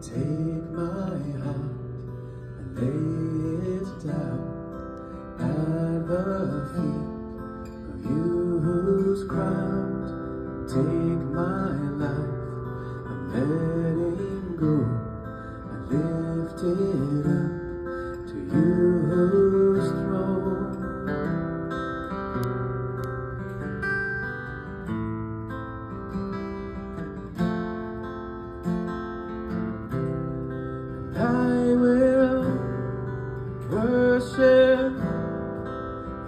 Take my heart and lay it down at the feet of you who's crowned. Take my life, I'm letting go. I lift it up to you who's throne. I will worship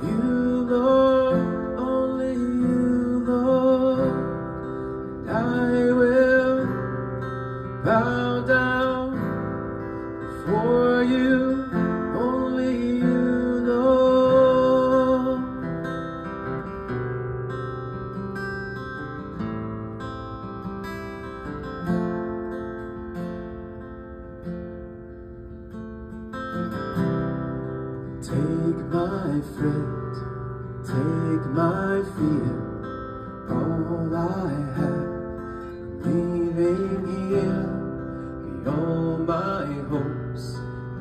you, Lord, only you, Lord. And I will bow down before you, only you, Lord. Take my friend, take my fear, all I have, leaving here. Be all my hopes,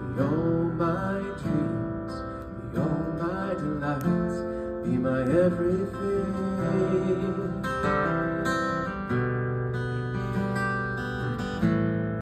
be all my dreams, be all my delights, be my everything.